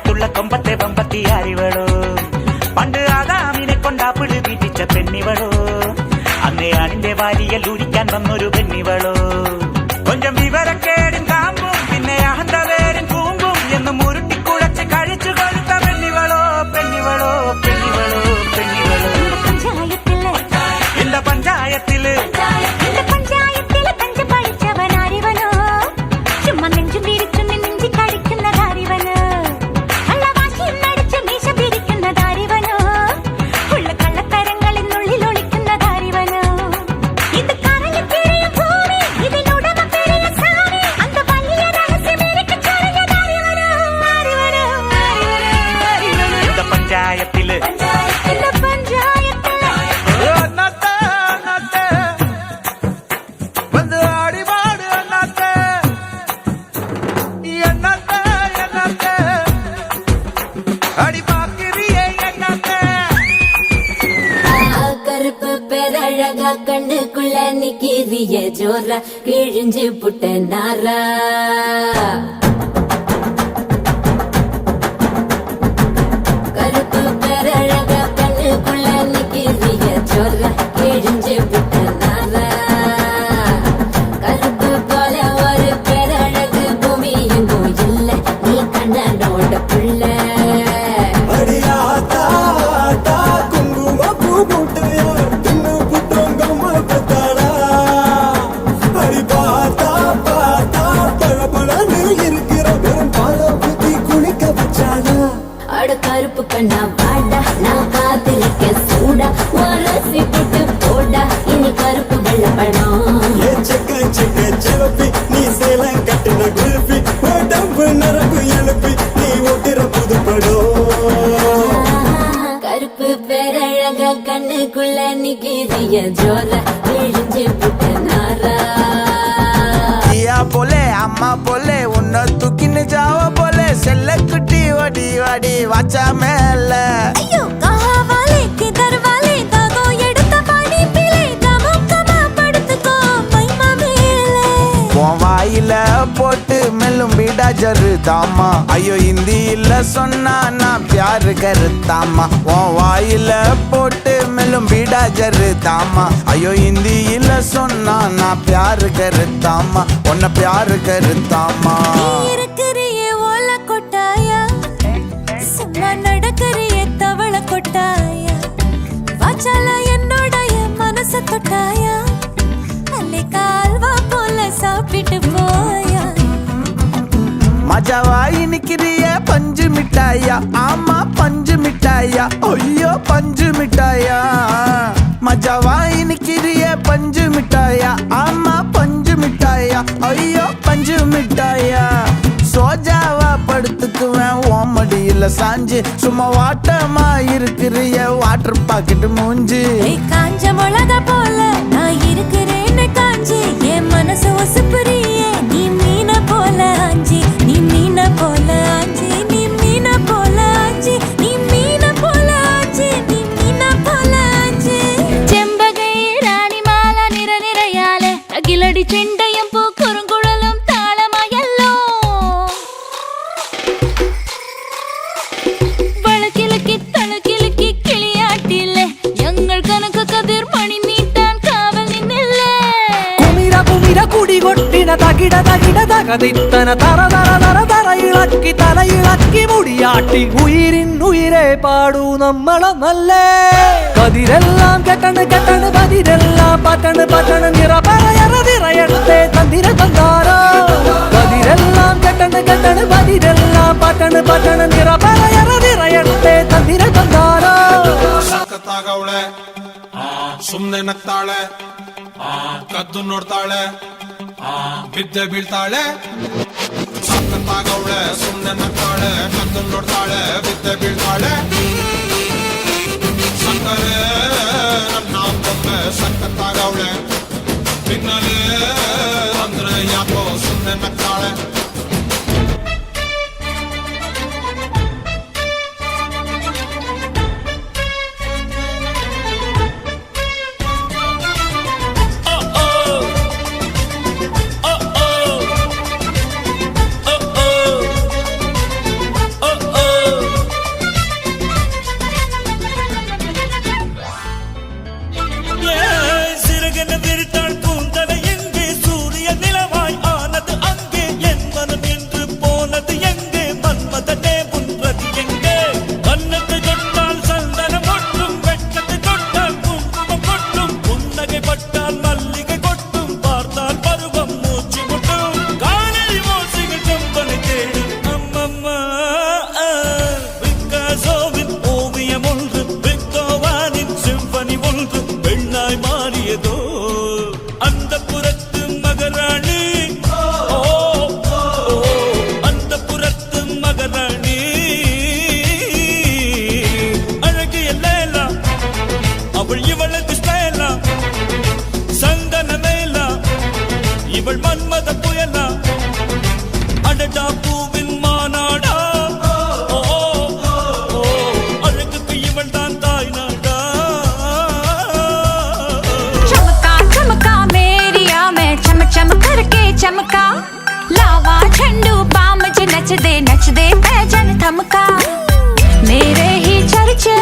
കൊമ്പത്തുള്ള കൊമ്പത്തെ വമ്പത്തിയാരിവളോ പണ്ട് ആദാമിനെ കൊണ്ടാപ്പിള് വീട്ടിച്ച പെണ്ണിവളോ അന്നേ ആണിന്റെ വാരിയൽ ഊരിക്കാൻ വന്നൊരു പെണ്ണിവളോ കൊഞ്ചം വിവരക്കേടും കാമ്പും പിന്നെ അഹന്തവേരും കൂമ്പും എന്നും ഉരുട്ടിക്കുഴച്ച് കഴിച്ചു കൊഴുത്ത പെണ്ണിവളോ പെണ്ണിവളോ പെണ്ണിവളോ പെണ്ണിവളോ എന്റെ പഞ്ചായത്തില് கண்ணுக்குள்ள நிக்கிறிய ஜோரா கிழிஞ்சு புட்ட நாரா கருப்பு பேரழகா கண்ணுக்குள்ள நிக்கிறிய ஜோரா கிழிஞ்சு புட்ட நாரா கருப்பு போல ஒரு பேரழகு பூமி எங்கும் இல்ல நீ கண்ணனோட புள்ள கருப்பு கண்ணா வாடா நான் காத்திருக்க சூடா வரசி புட்டு போடா இனி கருப்பு வெள்ள படம் நீ சேலம் கட்டின குல்பி உடம்பு நரம்பு எழுப்பி நீ ஓட்டுற புது படம் கருப்பு பேரழக கண்ணுக்குள்ள நிக்கிறிய ஜோரா கிழிஞ்சு புட்ட நாரா போலே அம்மா போலே உன்னை தூக்கின்னு ஜாவ போலே செல்ல குட்டி வடி வடி வாச்சா மேல ஐயோ காவாலே கிதர்வாலே தாகோ எடுத்த பாடி பிளே தமக்கமா படுத்துக்கோ மைமா மேலே உன் வாயில போட்டு மெல்லும் வீடா ஜருதாமா ஐயோ ஹிந்தியில சொன்னா நான் பியாரு கருத்தாமா உன் வாயில போட்டு மெல்லும் வீடா ஜருதாமா ஐயோ ஹிந்தியில சொன்னா நான் பியாரு கருத்தாமா உன்னை பியாரு கருத்தாமா இருக்கிறியே ஓல கொட்டாயா சும்மா நடக்கிறியே தவள கொட்டாயா வாச்சால என்னோடைய மனச தொட்டாயா அல்லே கால்வா போல சாப்பிட்டு போயா மஜாவாய் நிக்கிறிய பஞ்சு மிட்டாயா ஆமா பஞ்சு மிட்டாயா ஐயோ பஞ்சு மிட்டாயா மஜாவாய் நிக்கிறிய பஞ்சு மிட்டாயா ஆமா பஞ்சு மிட்டாயா ஐயோ பஞ்சு மிட்டாயா சோஜாவா படுத்துக்குவேன் ஓமடியில சாஞ்சு சும்மா வாட்டமா இருக்கிறிய வாட்டர் பாக்கெட் மூஞ்சி காஞ்ச மிளகா போல நான் இருக்கிறேன்னு காஞ்சி என் மனசு ஒசுப்புறியே நீ மீன போல ஆஞ்சி நீ மீன போல ஆஞ்சி நீ மீன போல ஆஞ்சி நீ மீன போல ஆஞ்சி நீ மீன போல ஆஞ்சி செம்பகை ராணி மாலா நிற நிறையால அகிலடி செண்டையும் பூ குறுங்குழலும் தாளமாயல்லோ வழக்கிலுக்கி தழுக்கிலுக்கி கிளியாட்டில்லை எங்கள் கணக்கு கதிர் மணி நீட்டான் காவல் நின்னில்லை കുമിര കുമിര കുടി കൊട്ടിന തകിട തകിട തകതിത്തന തറ തറ തറ തറ ഇളക്കി തല ഇളക്കി മുടിയാട്ടി ഉയിരിൻ ഉയിരെ പാടൂ നമ്മളൊന്നല്ലേ കതിരെല്ലാം കെട്ടണ് കെട്ടണ് പതിരെല്ലാം പട്ടണ് പട്ടണ് നിറ പറയറ നിറയട്ടെ തന്തിര തന്താരോ കതിരെല്ലാം കെട്ടണ് കെട്ടണ് പതിരെല്ലാം പട്ടണ് പട്ടണ് നിറ പറയറ നിറയട്ടെ തന്തിര തന്താരോ ಸಖತ್ತಾಗವಳೆ ಸುಮ್ನೆ ನಗ್ತಾಳೆ ಕದ್ದು ನೋಡ್ತಾಳೆ ಬಿದ್ದೆ ಬೀಳ್ತಾಳೆ ಸಖತ್ತಾಗವಳೆ ಸುಮ್ನೆ ನಗ್ತಾಳೆ ಕದ್ದು ನೋಡ್ತಾಳೆ ಬಿದ್ದೆ ಬೀಳ್ತಾಳೆ ಸಕ್ಕರೆ ನನ್ನ ಬೊಮ್ಮೆ ಸಖತ್ತಾಗವಳೆ பின்னாலே ಅಂದ್ರೆ ಯಾಕೋ ಸುಮ್ನೆ ನಗ್ತಾಳೆ பெண்ணாய் மாறியதோ அந்த புறத்து மகராணி ஓ, ஓ, அந்த புறத்து மகராணி அழகிய லேலா அவள் இவளுக்கு ஸ்டைலா சந்தன மேலா இவள் மன்மத புயலா அடடா பூவின் மாநாடா ஓ, ஓ, அழகுக்கு இவள் தான் தாய் நாடா चमका चमका मेरिया मैं चम चम करके चमका लावा झंडू बाम च नच दे पैजन थमका मेरे ही चर्चे